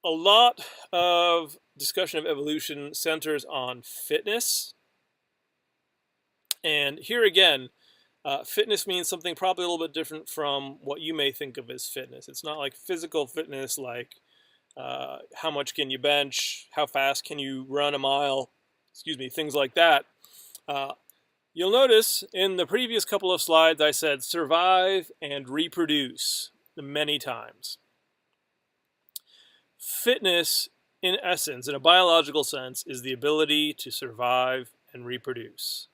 A lot of discussion of evolution centers on fitness. And here again, fitness means something probably a little bit different from what you may think of as fitness. It's not like physical fitness, like how much can you bench, how fast can you run a mile, excuse me, things like that. Uh, you'll notice in the previous couple of slides I said survive and reproduce many times. Fitness, in essence, in a biological sense, is the ability to survive and reproduce.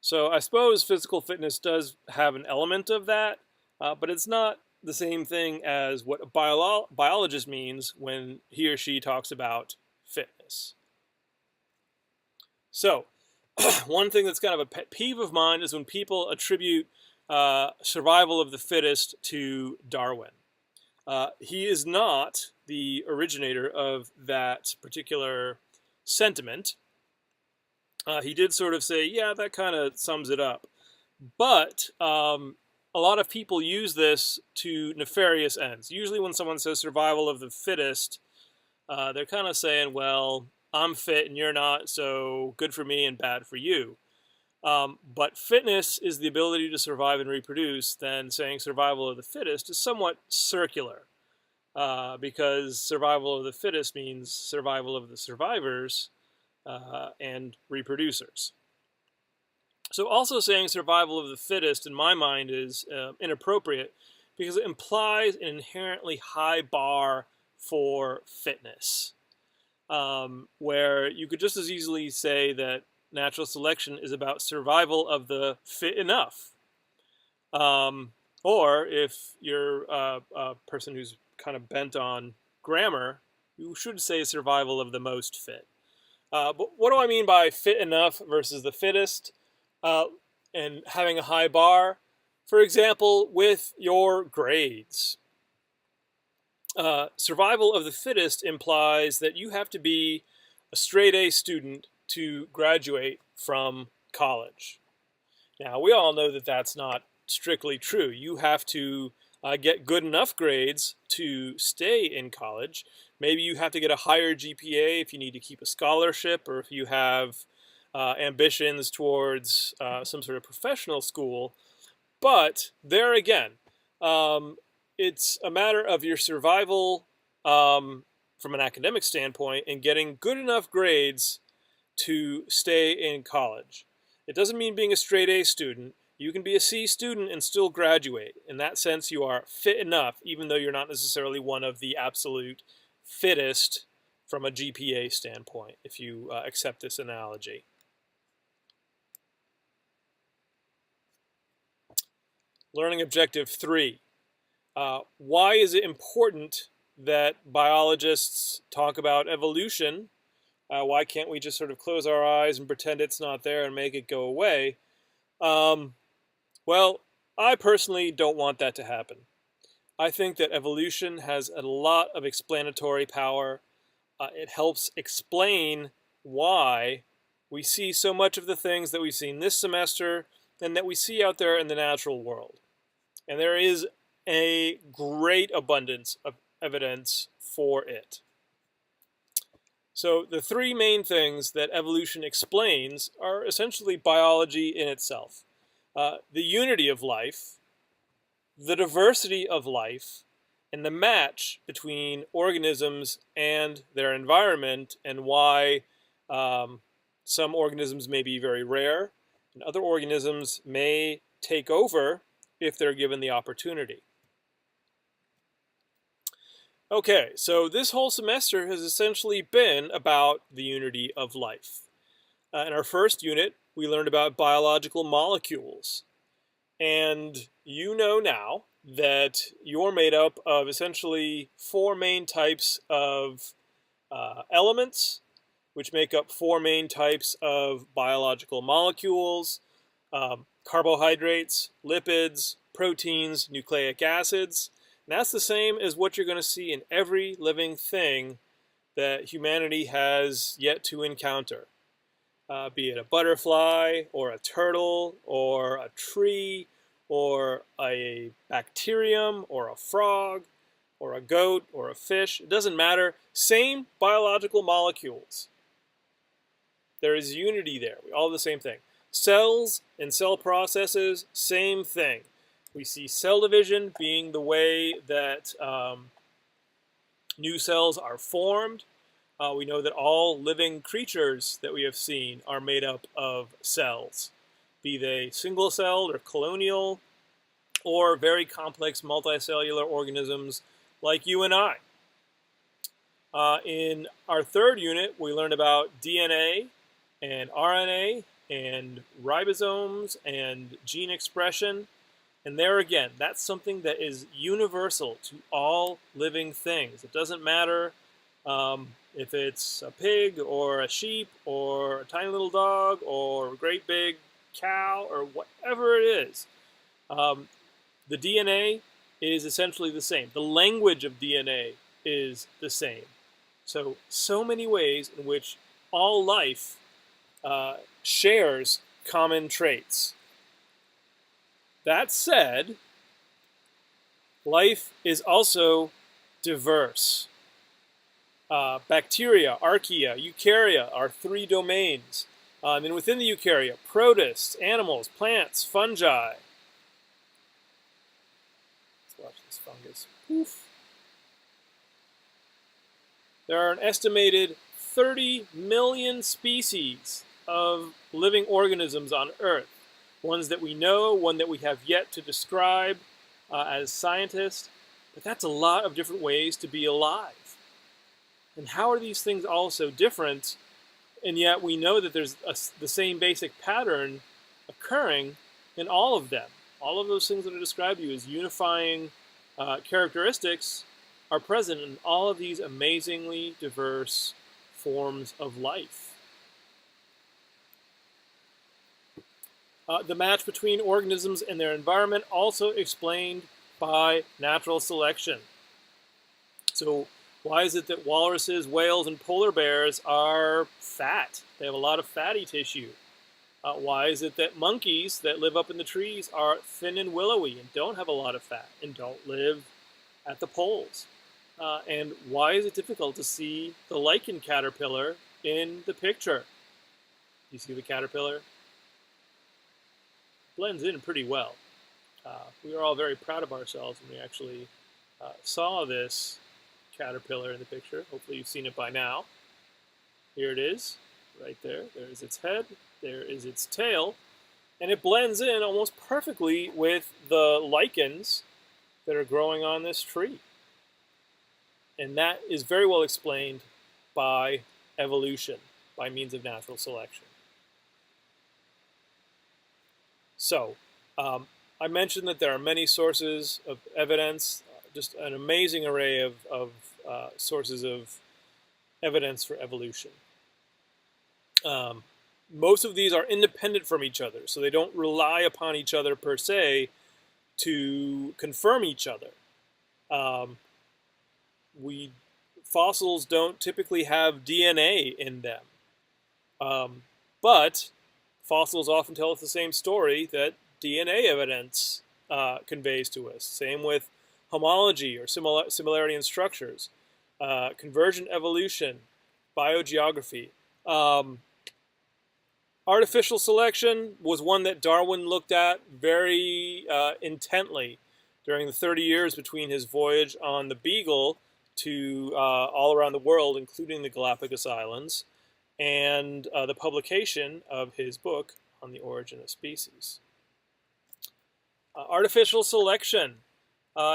So I suppose physical fitness does have an element of that, but it's not the same thing as what a biologist means when he or she talks about fitness. So one thing that's kind of a pet peeve of mine is when people attribute survival of the fittest to Darwin. He is not the originator of that particular sentiment. He did sort of say, yeah, that kind of sums it up. But a lot of people use this to nefarious ends. Usually when someone says survival of the fittest, they're kind of saying, well, I'm fit and you're not, so good for me and bad for you. But fitness is the ability to survive and reproduce. Then saying survival of the fittest is somewhat circular, because survival of the fittest means survival of the survivors and reproducers. So also saying survival of the fittest, in my mind, is inappropriate because it implies an inherently high bar for fitness, where you could just as easily say that natural selection is about survival of the fit enough. Or if you're a person who's kind of bent on grammar, you should say survival of the most fit. But what do I mean by fit enough versus the fittest? And having a high bar, for example, with your grades. Survival of the fittest implies that you have to be a straight A student to graduate from college. Now, we all know that that's not strictly true. You have to get good enough grades to stay in college. Maybe you have to get a higher GPA if you need to keep a scholarship, or if you have ambitions towards some sort of professional school. But there again, it's a matter of your survival from an academic standpoint and getting good enough grades to stay in college. It doesn't mean being a straight A student. You can be a C student and still graduate. In that sense, you are fit enough, even though you're not necessarily one of the absolute fittest from a GPA standpoint, if you accept this analogy. Learning objective 3. Why is it important that biologists talk about evolution? Why can't we just sort of close our eyes and pretend it's not there and make it go away? Well, I personally don't want that to happen. I think that evolution has a lot of explanatory power. It helps explain why we see so much of the things that we've seen this semester and that we see out there in the natural world. And there is a great abundance of evidence for it. So the three main things that evolution explains are essentially biology in itself. The unity of life, the diversity of life, and the match between organisms and their environment, and why some organisms may be very rare and other organisms may take over if they're given the opportunity. Okay, so this whole semester has essentially been about the unity of life. In our first unit, we learned about biological molecules. And you know now that you're made up of essentially four main types of elements, which make up four main types of biological molecules: carbohydrates, lipids, proteins, nucleic acids. And that's the same as what you're going to see in every living thing that humanity has yet to encounter. Be it a butterfly, or a turtle, or a tree, or a bacterium, or a frog. or a goat or a fish. It doesn't matter. Same biological molecules. There is unity there. We all have the same thing. Cells and cell processes, same thing. We see cell division being the way that new cells are formed. We know that all living creatures that we have seen are made up of cells, be they single-celled or colonial, or very complex multicellular organisms like you and I. In our third unit, we learned about DNA and RNA and ribosomes and gene expression. And there again, that's something that is universal to all living things. It doesn't matter if it's a pig or a sheep or a tiny little dog or a great big cow or whatever it is. The DNA is essentially the same. The language of DNA is the same. So many ways in which all life shares common traits. That said, life is also diverse. Bacteria, archaea, eukarya are three domains. And within the eukarya, protists, animals, plants, fungi. Let's watch this fungus. Poof. There are an estimated 30 million species of living organisms on Earth. Ones that we know, one that we have yet to describe as scientists. But that's a lot of different ways to be alive. And how are these things all so different? And yet we know that there's the same basic pattern occurring in all of them. All of those things that are described to you as unifying characteristics are present in all of these amazingly diverse forms of life. The match between organisms and their environment also explained by natural selection. So why is it that walruses, whales, and polar bears are fat? They have a lot of fatty tissue. Why is it that monkeys that live up in the trees are thin and willowy and don't have a lot of fat and don't live at the poles? And why is it difficult to see the lichen caterpillar in the picture? You see the caterpillar? Blends in pretty well. We were all very proud of ourselves when we actually saw this caterpillar in the picture. Hopefully you've seen it by now. Here it is, right there. There's its head, there is its tail, and it blends in almost perfectly with the lichens that are growing on this tree. And that is very well explained by evolution, by means of natural selection. So, I mentioned that there are many sources of evidence, just an amazing array of sources of evidence for evolution. Most of these are independent from each other, so they don't rely upon each other per se to confirm each other. Fossils don't typically have DNA in them, but fossils often tell us the same story that DNA evidence conveys to us. Same with homology or similarity in structures, convergent evolution, biogeography. Artificial selection was one that Darwin looked at very intently during the 30 years between his voyage on the Beagle to all around the world, including the Galapagos Islands, and the publication of his book on the origin of species. Artificial selection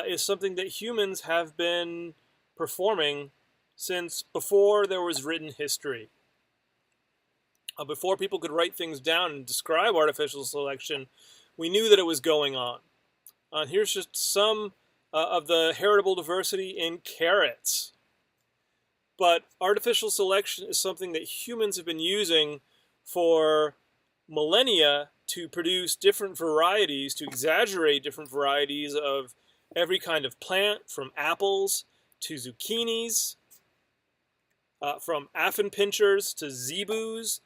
is something that humans have been performing since before there was written history. Before people could write things down and describe artificial selection, we knew that it was going on. Here's just some of the heritable diversity in carrots. But artificial selection is something that humans have been using for millennia to produce different varieties, to exaggerate different varieties of every kind of plant, from apples to zucchinis, from aphid pinchers to zebus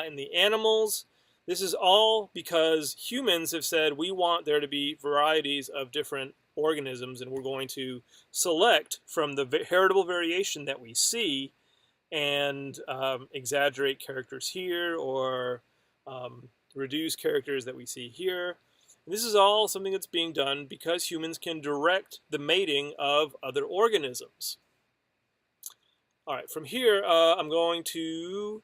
in the animals. This is all because humans have said we want there to be varieties of different organisms, and we're going to select from the heritable variation that we see and exaggerate characters here or reduce characters that we see here. And this is all something that's being done because humans can direct the mating of other organisms. All right, from here, I'm going to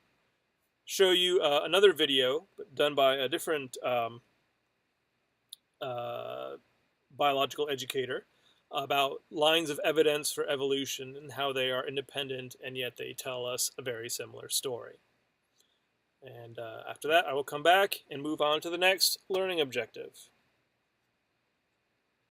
show you another video done by a different biological educator about lines of evidence for evolution and how they are independent and yet they tell us a very similar story. And after that, I will come back and move on to the next learning objective.